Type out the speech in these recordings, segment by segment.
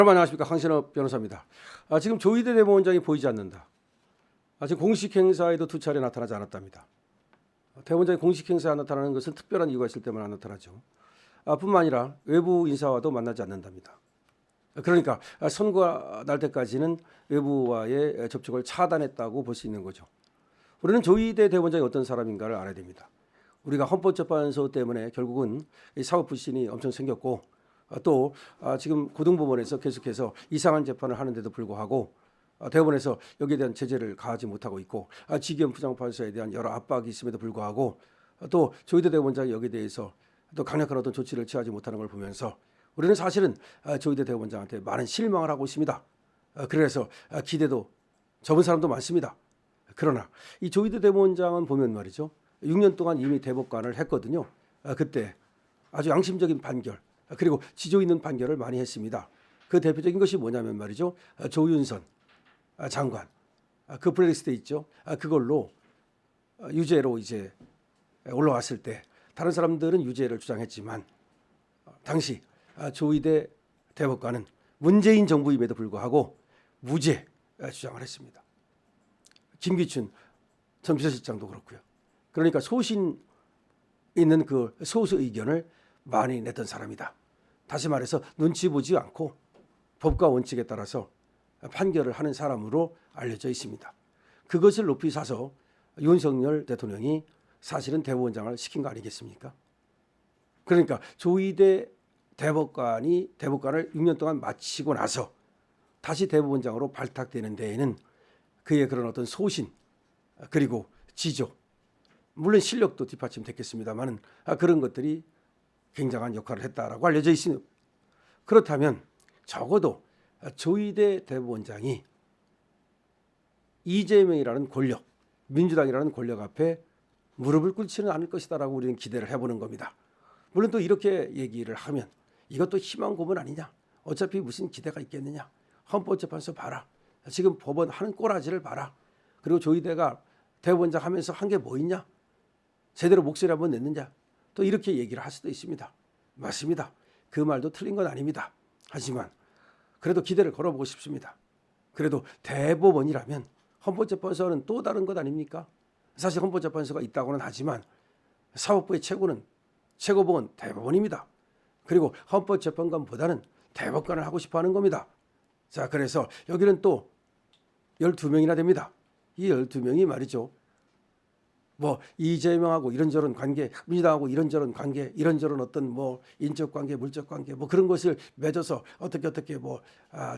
여러분 안녕하십니까, 강신업 변호사입니다. 지금 조희대 대법원장이 보이지 않는다. 지금 공식 행사에도 두 차례 나타나지 않았답니다. 대법원장이 공식 행사에 안 나타나는 것은 특별한 이유가 있을 때만 안 나타나죠. 뿐만 아니라 외부 인사와도 만나지 않는답니다. 그러니까 선고가 날 때까지는 외부와의 접촉을 차단했다고 볼 수 있는 거죠. 우리는 조희대 대법원장이 어떤 사람인가를 알아야 됩니다. 우리가 헌법재판소 때문에 결국은 사법 불신이 엄청 생겼고, 또 지금 고등법원에서 계속해서 이상한 재판을 하는데도 불구하고 대법원에서 여기에 대한 제재를 가하지 못하고 있고, 지기현 부장판사에 대한 여러 압박이 있음에도 불구하고 또 조희대 대법원장이 여기에 대해서 또 강력한 어떤 조치를 취하지 못하는 걸 보면서 우리는 사실은 조희대 대법원장한테 많은 실망을 하고 있습니다. 그래서 기대도 접은 사람도 많습니다. 그러나 이 조희대 대법원장은 보면 말이죠, 6년 동안 이미 대법관을 했거든요. 그때 아주 양심적인 판결, 그리고 지조 있는 판결을 많이 했습니다. 그 대표적인 것이 뭐냐면 말이죠, 조윤선 장관 그 블랙리스트에 있죠. 그걸로 유죄로 이제 올라왔을 때 다른 사람들은 유죄를 주장했지만 당시 조희대 대법관은 문재인 정부임에도 불구하고 무죄 주장을 했습니다. 김기춘 전 비서실장도 그렇고요. 그러니까 소신 있는 그 소수 의견을 많이 냈던 사람이다. 다시 말해서 눈치 보지 않고 법과 원칙에 따라서 판결을 하는 사람으로 알려져 있습니다. 그것을 높이 사서 윤석열 대통령이 사실은 대법원장을 시킨 거 아니겠습니까? 그러니까 조희대 대법관을 6년 동안 마치고 나서 다시 대법원장으로 발탁되는 데에는 그의 그런 어떤 소신, 그리고 지조, 물론 실력도 뒷받침됐겠습니다만 그런 것들이 굉장한 역할을 했다라고 알려져 있습니다. 그렇다면 적어도 조희대 대법원장이 이재명이라는 권력, 민주당이라는 권력 앞에 무릎을 꿇지는 않을 것이다라고 우리는 기대를 해보는 겁니다. 물론 또 이렇게 얘기를 하면 이것도 희망 고문 아니냐, 어차피 무슨 기대가 있겠느냐, 헌법재판소 봐라, 지금 법원 하는 꼬라지를 봐라, 그리고 조희대가 대법원장 하면서 한 게 뭐 있냐, 제대로 목소리 한번 냈느냐, 또 이렇게 얘기를 할 수도 있습니다. 맞습니다. 그 말도 틀린 건 아닙니다. 하지만 그래도 기대를 걸어보고 싶습니다. 그래도 대법원이라면 헌법재판소는 또 다른 것 아닙니까? 사실 헌법재판소가 있다고는 하지만 사법부의 최고봉은 대법원입니다. 그리고 헌법재판관보다는 대법관을 하고 싶어 하는 겁니다. 자, 그래서 여기는 또 12명이나 됩니다. 이 12명이 말이죠, 뭐 이재명하고 이런저런 관계, 민주당하고 이런저런 관계, 이런저런 어떤 뭐 인적 관계, 물적 관계, 뭐 그런 것을 맺어서 어떻게 뭐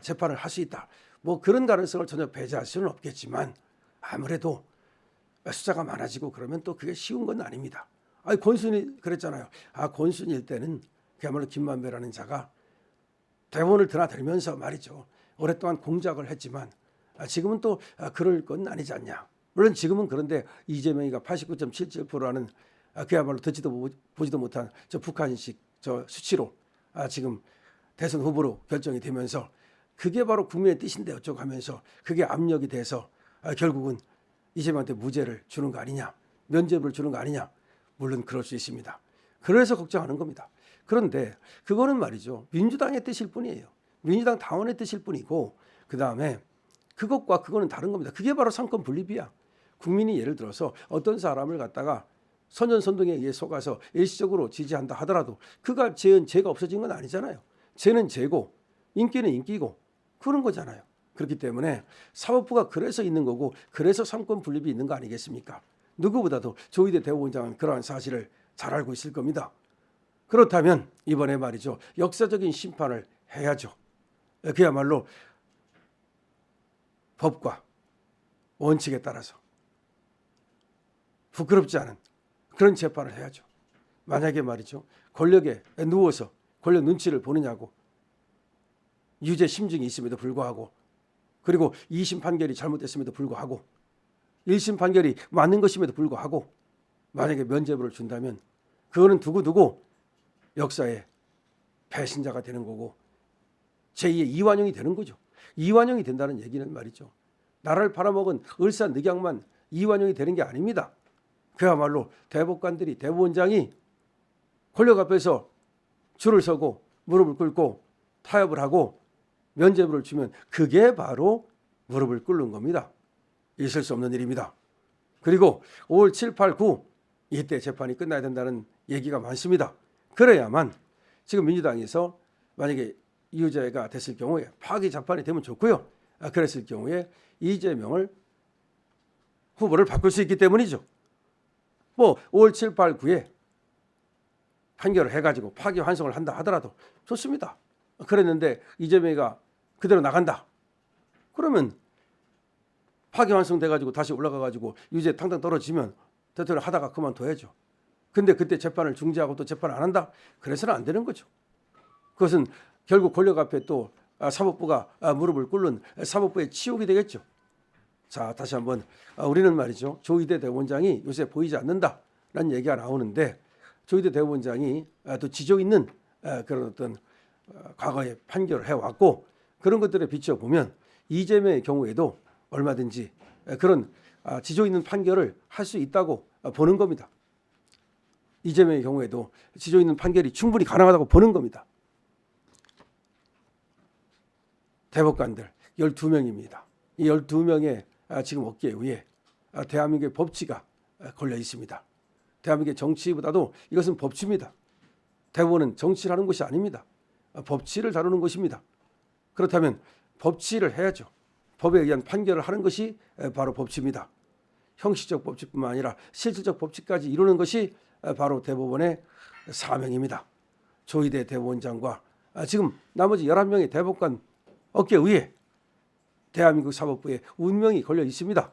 재판을 할 수 있다, 뭐 그런 가능성을 전혀 배제할 수는 없겠지만 아무래도 숫자가 많아지고 그러면 또 그게 쉬운 건 아닙니다. 권순일 그랬잖아요. 권순일 때는 그야말로 김만배라는 자가 대본을 드나들면서 말이죠, 오랫동안 공작을 했지만 지금은 또 그럴 건 아니지 않냐. 물론 지금은 그런데 이재명이가 89.77%라는 그야말로 듣지도 보지도 못한 저 북한식 저 수치로 지금 대선 후보로 결정이 되면서 그게 바로 국민의 뜻인데 어쩌고 하면서 그게 압력이 돼서 결국은 이재명한테 무죄를 주는 거 아니냐, 면죄부를 주는 거 아니냐. 물론 그럴 수 있습니다. 그래서 걱정하는 겁니다. 그런데 그거는 말이죠, 민주당의 뜻일 뿐이에요. 민주당 당원의 뜻일 뿐이고, 그 다음에 그것과 그거는 다른 겁니다. 그게 바로 상권 분립이야. 국민이 예를 들어서 어떤 사람을 갖다가 선전선동에 의해 속아서 일시적으로 지지한다 하더라도 그가 죄가 없어진 건 아니잖아요. 죄는 죄고 인기는 인기고 그런 거잖아요. 그렇기 때문에 사법부가 그래서 있는 거고, 그래서 상권 분립이 있는 거 아니겠습니까? 누구보다도 조희대 대법원장은 그러한 사실을 잘 알고 있을 겁니다. 그렇다면 이번에 말이죠, 역사적인 심판을 해야죠. 그야말로 법과 원칙에 따라서 부끄럽지 않은 그런 재판을 해야죠. 만약에 말이죠, 권력에 누워서 권력 눈치를 보느냐고, 유죄 심증이 있음에도 불구하고, 그리고 2심 판결이 잘못됐음에도 불구하고, 1심 판결이 맞는 것임에도 불구하고 만약에 면죄부를 준다면 그거는 두고두고 역사의 배신자가 되는 거고 제2의 이완용이 되는 거죠. 이완용이 된다는 얘기는 말이죠, 나라를 팔아먹은 을사늑약만 이완용이 되는 게 아닙니다. 그야말로 대법관들이, 대법원장이 권력 앞에서 줄을 서고 무릎을 꿇고 타협을 하고 면죄부를 주면 그게 바로 무릎을 꿇는 겁니다. 있을 수 없는 일입니다. 그리고 5월 7, 8, 9 이때 재판이 끝나야 된다는 얘기가 많습니다. 그래야만 지금 민주당에서 만약에 이유죄가 됐을 경우에 파기 재판이 되면 좋고요. 그랬을 경우에 이재명을 후보를 바꿀 수 있기 때문이죠. 뭐 5월 7, 8, 9에 판결을 해가지고 파기 환송을 한다 하더라도 좋습니다. 그랬는데 이재명이가 그대로 나간다. 그러면 파기 환송돼가지고 다시 올라가가지고 유죄 탕탕 떨어지면 대통령 하다가 그만둬야죠. 근데 그때 재판을 중지하고 또 재판 안 한다? 그래서는 안 되는 거죠. 그것은 결국 권력 앞에 또 사법부가 무릎을 꿇는 사법부의 치욕이 되겠죠. 자, 다시 한번 우리는 말이죠. 조희대 대법원장이 요새 보이지 않는다라는 얘기가 나오는데 조희대 대법원장이 또 지조 있는 그런 어떤 과거의 판결을 해왔고 그런 것들에 비춰보면 이재명의 경우에도 얼마든지 그런 지조 있는 판결을 할 수 있다고 보는 겁니다. 이재명의 경우에도 지조 있는 판결이 충분히 가능하다고 보는 겁니다. 대법관들 12명입니다. 이 12명의 지금 어깨 위에 대한민국의 법치가 걸려 있습니다. 대한민국의 정치보다도 이것은 법치입니다. 대법원은 정치를 하는 것이 아닙니다. 법치를 다루는 것입니다. 그렇다면 법치를 해야죠. 법에 의한 판결을 하는 것이 바로 법치입니다. 형식적 법치뿐만 아니라 실질적 법치까지 이루는 것이 바로 대법원의 사명입니다. 조희대 대법원장과 지금 나머지 11명의 대법관 어깨 위에 대한민국 사법부의 운명이 걸려 있습니다.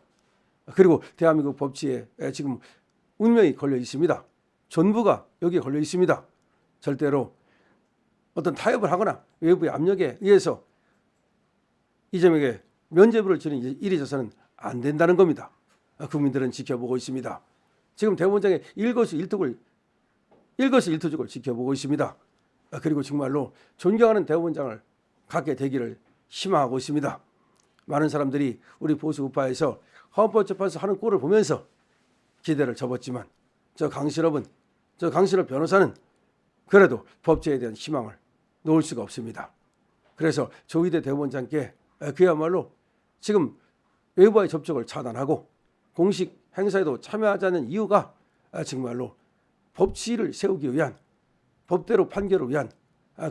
그리고 대한민국 법치에 지금 운명이 걸려 있습니다. 전부가 여기에 걸려 있습니다. 절대로 어떤 타협을 하거나 외부의 압력에 의해서 이재명에게 면죄부를 주는 일이 있어서는 안 된다는 겁니다. 국민들은 지켜보고 있습니다. 지금 대법원장의 일거수일투족을 지켜보고 있습니다. 그리고 정말로 존경하는 대법원장을 갖게 되기를 희망하고 있습니다. 많은 사람들이 우리 보수 우파에서 헌법재판소 하는 꼴을 보면서 기대를 접었지만 저 강신업 변호사는 그래도 법제에 대한 희망을 놓을 수가 없습니다. 그래서 조희대 대법원장께 그야말로 지금 외부와의 접촉을 차단하고 공식 행사에도 참여하자는 이유가 정말로 법치를 세우기 위한 법대로 판결을 위한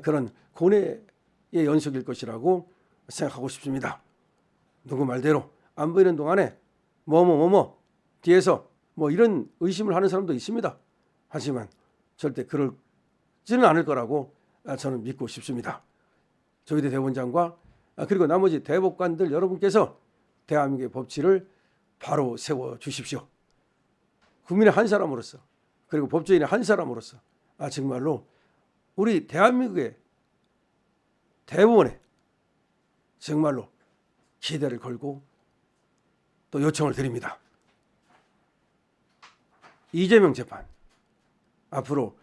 그런 고뇌의 연속일 것이라고 생각하고 싶습니다. 누구 말대로 안 보이는 동안에 뒤에서 이런 의심을 하는 사람도 있습니다. 하지만 절대 그러지는 않을 거라고 저는 믿고 싶습니다. 조희대 대법원장과 그리고 나머지 대법관들 여러분께서 대한민국의 법치를 바로 세워주십시오. 국민의 한 사람으로서 그리고 법조인의 한 사람으로서 정말로 우리 대한민국의 대법원에 정말로 기대를 걸고 또 요청을 드립니다. 이재명 재판 앞으로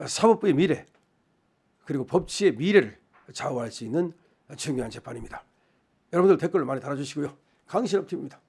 사법부의 미래 그리고 법치의 미래를 좌우할 수 있는 중요한 재판입니다. 여러분들 댓글을 많이 달아주시고요. 강신업 TV입니다.